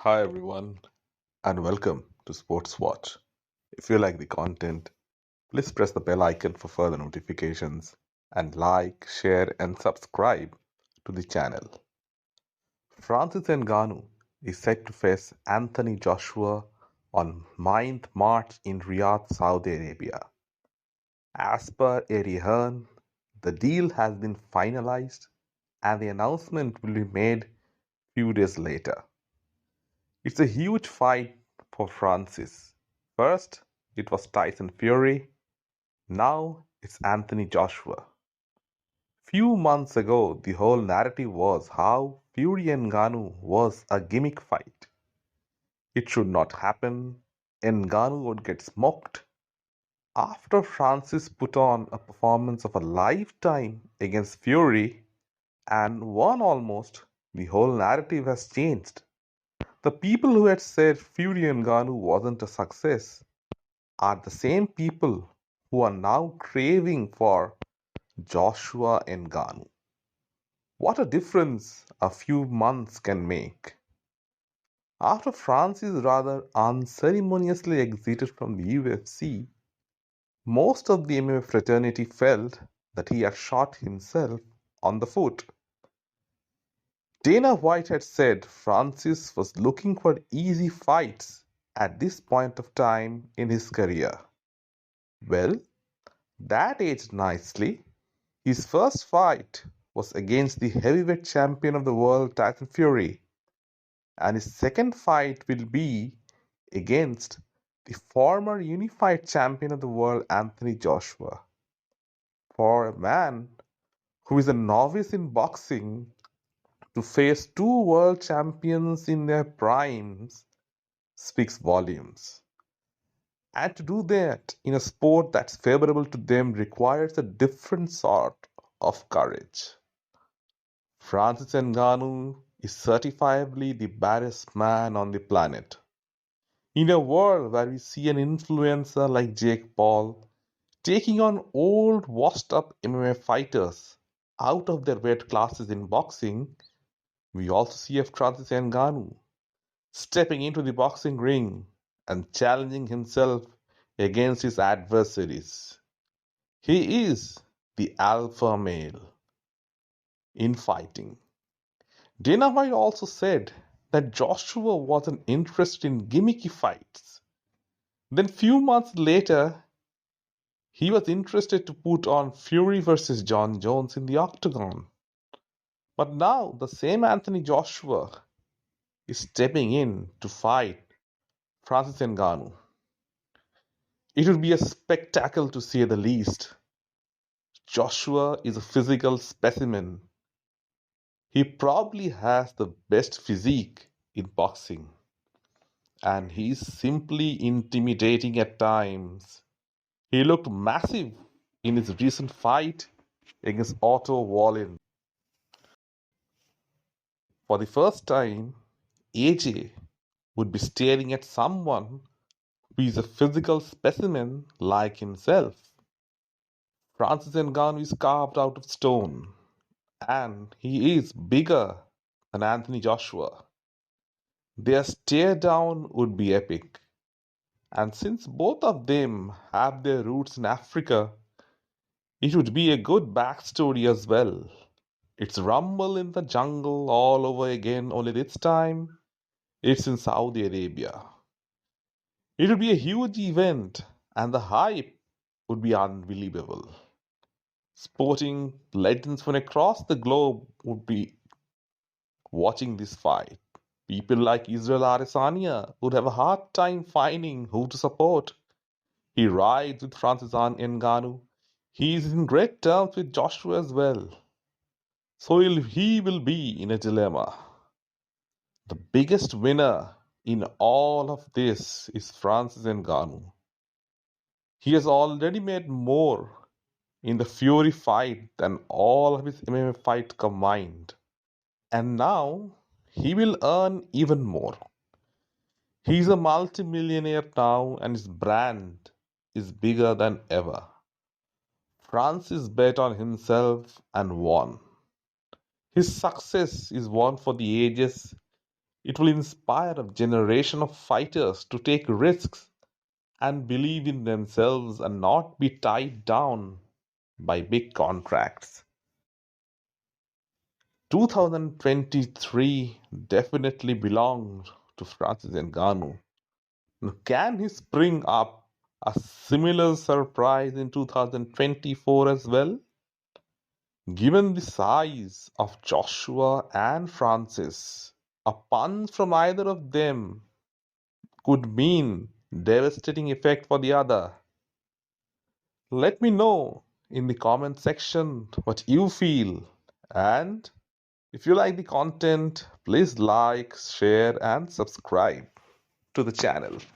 Hi everyone, and welcome to Sports Watch. If you like the content, please press the bell icon for further notifications and like, share, and subscribe to the channel. Francis Ngannou is set to face Anthony Joshua on 9th March in Riyadh, Saudi Arabia. As per Eddie Hearn, the deal has been finalized and the announcement will be made few days later. It's a huge fight for Francis. First, it was Tyson Fury. Now it's Anthony Joshua. Few months ago, the whole narrative was how Fury and Ngannou was a gimmick fight. It should not happen. Ngannou would get smoked. After Francis put on a performance of a lifetime against Fury and won almost, the whole narrative has changed. The people who had said Fury and Ngannou wasn't a success are the same people who are now craving for Joshua Ngannou. What a difference a few months can make. After Francis rather unceremoniously exited from the UFC, most of the MMA fraternity felt that he had shot himself on the foot. Dana White had said Francis was looking for easy fights at this point of time in his career. Well, that aged nicely. His first fight was against the heavyweight champion of the world, Tyson Fury, and his second fight will be against the former unified champion of the world, Anthony Joshua. For a man who is a novice in boxing to face two world champions in their primes speaks volumes. And to do that in a sport that's favorable to them requires a different sort of courage. Francis Ngannou is certifiably the baddest man on the planet. In a world where we see an influencer like Jake Paul taking on old, washed up MMA fighters out of their weight classes in boxing, we also see a Francis Ngannou stepping into the boxing ring and challenging himself against his adversaries. He is the alpha male in fighting. Dana White also said that Joshua wasn't interested in gimmicky fights. Then few months later, he was interested to put on Fury versus John Jones in the octagon. But now the same Anthony Joshua is stepping in to fight Francis Ngannou. It would be a spectacle to say the least. Joshua is a physical specimen. He probably has the best physique in boxing, and he's simply intimidating at times. He looked massive in his recent fight against Otto Wallin. For the first time, AJ would be staring at someone who is a physical specimen like himself. Francis Ngannou is carved out of stone, and he is bigger than Anthony Joshua. Their stare down would be epic. And since both of them have their roots in Africa, it would be a good backstory as well. It's Rumble in the Jungle all over again, only this time it's in Saudi Arabia. It would be a huge event, and the hype would be unbelievable. Sporting legends from across the globe would be watching this fight. People like Israel Adesanya would have a hard time finding who to support. He rides with Francis Ngannou. He is in great terms with Joshua as well. So he will be in a dilemma. The biggest winner in all of this is Francis Ngannou. He has already made more in the Fury fight than all of his MMA fights combined. And now he will earn even more. He's a multimillionaire now and his brand is bigger than ever. Francis bet on himself and won. His success is one for the ages It will inspire a generation of fighters to take risks and believe in themselves and not be tied down by big contracts. 2023 definitely belonged to Francis Ngannou. Now, can he spring up a similar surprise in 2024 as well? Given the size of Joshua and Francis, a punch from either of them could mean devastating effect for the other. Let me know in the comment section what you feel, and if you like the content, please like, share and subscribe to the channel.